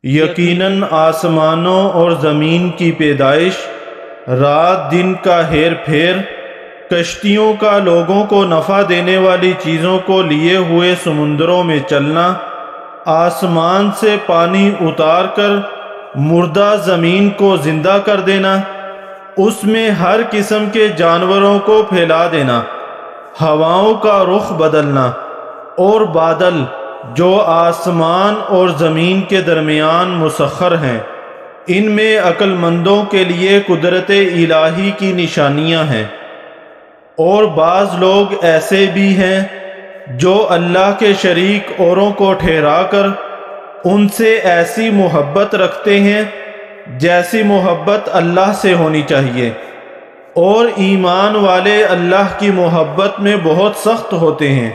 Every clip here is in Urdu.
یقیناً آسمانوں اور زمین کی پیدائش، رات دن کا ہیر پھیر، کشتیوں کا لوگوں کو نفع دینے والی چیزوں کو لیے ہوئے سمندروں میں چلنا، آسمان سے پانی اتار کر مردہ زمین کو زندہ کر دینا، اس میں ہر قسم کے جانوروں کو پھیلا دینا، ہواؤں کا رخ بدلنا، اور بادل جو آسمان اور زمین کے درمیان مسخر ہیں، ان میں عقل مندوں کے لیے قدرت الہی کی نشانیاں ہیں۔ اور بعض لوگ ایسے بھی ہیں جو اللہ کے شریک اوروں کو ٹھہرا کر ان سے ایسی محبت رکھتے ہیں جیسی محبت اللہ سے ہونی چاہیے، اور ایمان والے اللہ کی محبت میں بہت سخت ہوتے ہیں۔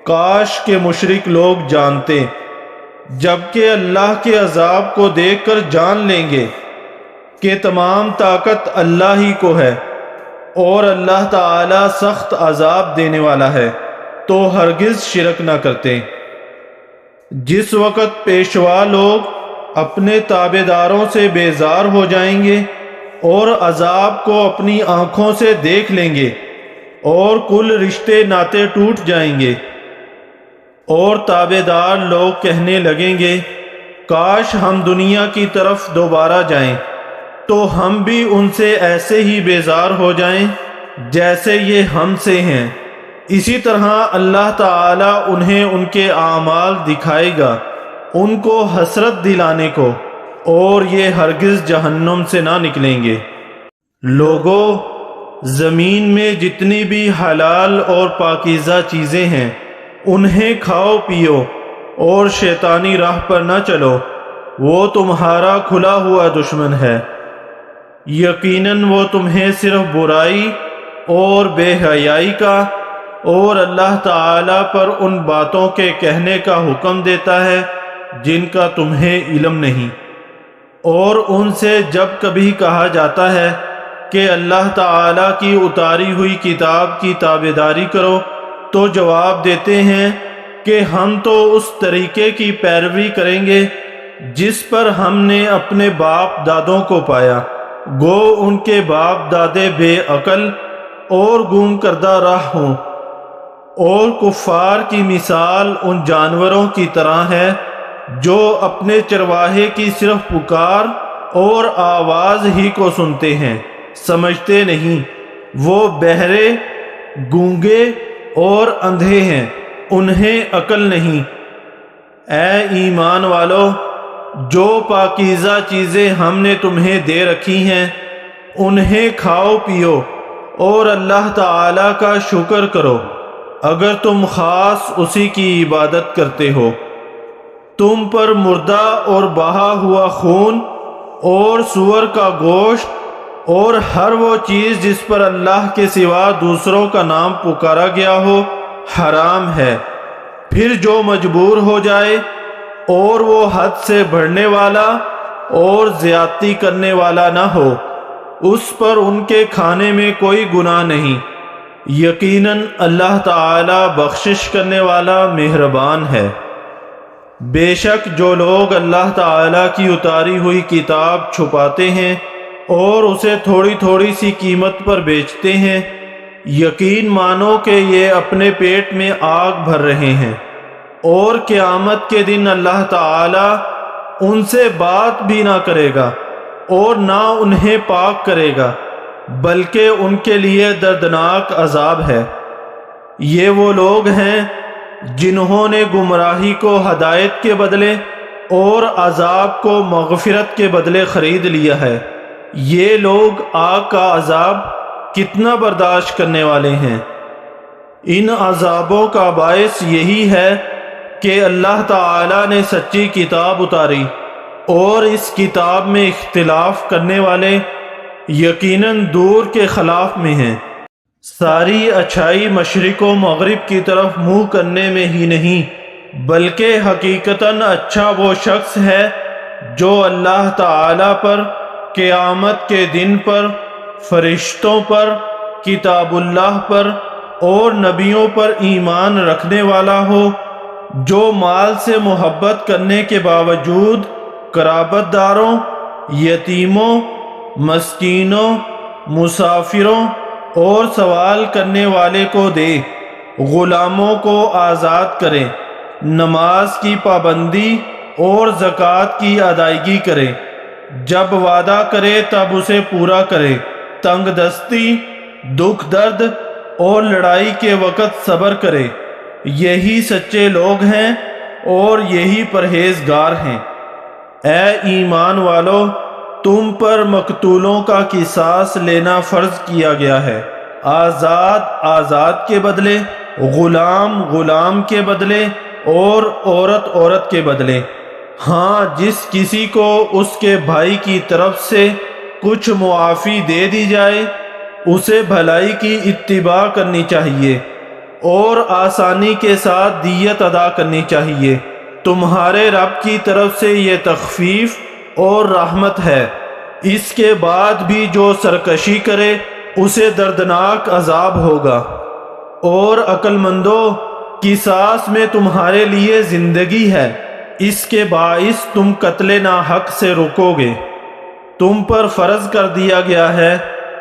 کاش کہ مشرک لوگ جانتے، جبکہ اللہ کے عذاب کو دیکھ کر جان لیں گے کہ تمام طاقت اللہ ہی کو ہے، اور اللہ تعالی سخت عذاب دینے والا ہے، تو ہرگز شرک نہ کرتے۔ جس وقت پیشوا لوگ اپنے تابع داروں سے بیزار ہو جائیں گے اور عذاب کو اپنی آنکھوں سے دیکھ لیں گے، اور کل رشتے ناطے ٹوٹ جائیں گے، اور تابع دار لوگ کہنے لگیں گے کاش ہم دنیا کی طرف دوبارہ جائیں تو ہم بھی ان سے ایسے ہی بیزار ہو جائیں جیسے یہ ہم سے ہیں۔ اسی طرح اللہ تعالی انہیں ان کے اعمال دکھائے گا، ان کو حسرت دلانے کو، اور یہ ہرگز جہنم سے نہ نکلیں گے۔ لوگو، زمین میں جتنی بھی حلال اور پاکیزہ چیزیں ہیں انہیں کھاؤ پیو، اور شیطانی راہ پر نہ چلو، وہ تمہارا کھلا ہوا دشمن ہے۔ یقیناً وہ تمہیں صرف برائی اور بے حیائی کا اور اللہ تعالی پر ان باتوں کے کہنے کا حکم دیتا ہے جن کا تمہیں علم نہیں، اور ان سے جب کبھی کہا جاتا ہے کہ اللہ تعالی کی اتاری ہوئی کتاب کی تابعداری کرو تو جواب دیتے ہیں کہ ہم تو اس طریقے کی پیروی کریں گے جس پر ہم نے اپنے باپ دادوں کو پایا، گو ان کے باپ دادے بے عقل اور گم کردہ راہ ہوں۔ اور کفار کی مثال ان جانوروں کی طرح ہے جو اپنے چرواہے کی صرف پکار اور آواز ہی کو سنتے ہیں، سمجھتے نہیں۔ وہ بہرے، گونگے اور اندھے ہیں، انہیں عقل نہیں۔ اے ایمان والو، جو پاکیزہ چیزیں ہم نے تمہیں دے رکھی ہیں انہیں کھاؤ پیو، اور اللہ تعالی کا شکر کرو اگر تم خاص اسی کی عبادت کرتے ہو۔ تم پر مردہ اور بہا ہوا خون اور سور کا گوشت اور ہر وہ چیز جس پر اللہ کے سوا دوسروں کا نام پکارا گیا ہو حرام ہے۔ پھر جو مجبور ہو جائے اور وہ حد سے بڑھنے والا اور زیادتی کرنے والا نہ ہو، اس پر ان کے کھانے میں کوئی گناہ نہیں۔ یقیناً اللہ تعالی بخشش کرنے والا مہربان ہے۔ بے شک جو لوگ اللہ تعالی کی اتاری ہوئی کتاب چھپاتے ہیں اور اسے تھوڑی تھوڑی سی قیمت پر بیچتے ہیں، یقین مانو کہ یہ اپنے پیٹ میں آگ بھر رہے ہیں، اور قیامت کے دن اللہ تعالی ان سے بات بھی نہ کرے گا اور نہ انہیں پاک کرے گا، بلکہ ان کے لیے دردناک عذاب ہے۔ یہ وہ لوگ ہیں جنہوں نے گمراہی کو ہدایت کے بدلے اور عذاب کو مغفرت کے بدلے خرید لیا ہے۔ یہ لوگ آگ کا عذاب کتنا برداشت کرنے والے ہیں۔ ان عذابوں کا باعث یہی ہے کہ اللہ تعالی نے سچی کتاب اتاری، اور اس کتاب میں اختلاف کرنے والے یقیناً دور کے خلاف میں ہیں۔ ساری اچھائی مشرق و مغرب کی طرف منہ کرنے میں ہی نہیں، بلکہ حقیقتاً اچھا وہ شخص ہے جو اللہ تعالی پر، قیامت کے دن پر، فرشتوں پر، کتاب اللہ پر اور نبیوں پر ایمان رکھنے والا ہو، جو مال سے محبت کرنے کے باوجود قرابت داروں، یتیموں، مسکینوں، مسافروں اور سوال کرنے والے کو دے، غلاموں کو آزاد کرے، نماز کی پابندی اور زکوٰۃ کی ادائیگی کرے، جب وعدہ کرے تب اسے پورا کرے، تنگ دستی، دکھ درد اور لڑائی کے وقت صبر کرے، یہی سچے لوگ ہیں اور یہی پرہیزگار ہیں۔ اے ایمان والو، تم پر مقتولوں کا قصاص لینا فرض کیا گیا ہے، آزاد آزاد کے بدلے، غلام غلام کے بدلے اور عورت عورت کے بدلے۔ ہاں، جس کسی کو اس کے بھائی کی طرف سے کچھ معافی دے دی جائے اسے بھلائی کی اتباع کرنی چاہیے اور آسانی کے ساتھ دیت ادا کرنی چاہیے۔ تمہارے رب کی طرف سے یہ تخفیف اور رحمت ہے۔ اس کے بعد بھی جو سرکشی کرے اسے دردناک عذاب ہوگا۔ اور عقل مندو، قصاص میں تمہارے لیے زندگی ہے، اس کے باعث تم قتل ناحق سے رکو گے۔ تم پر فرض کر دیا گیا ہے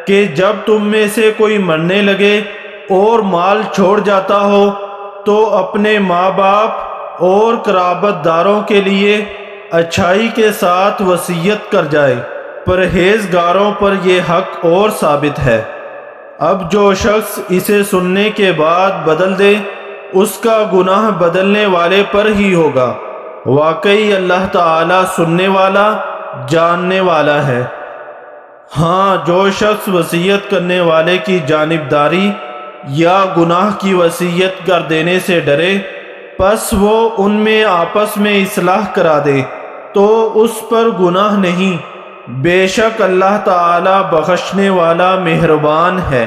کہ جب تم میں سے کوئی مرنے لگے اور مال چھوڑ جاتا ہو تو اپنے ماں باپ اور قرابت داروں کے لیے اچھائی کے ساتھ وصیت کر جائے، پرہیزگاروں پر یہ حق اور ثابت ہے۔ اب جو شخص اسے سننے کے بعد بدل دے اس کا گناہ بدلنے والے پر ہی ہوگا۔ واقعی اللہ تعالی سننے والا، جاننے والا ہے۔ ہاں، جو شخص وصیت کرنے والے کی جانبداری یا گناہ کی وصیت کر دینے سے ڈرے پس وہ ان میں آپس میں اصلاح کرا دے تو اس پر گناہ نہیں، بے شک اللہ تعالی بخشنے والا مہربان ہے۔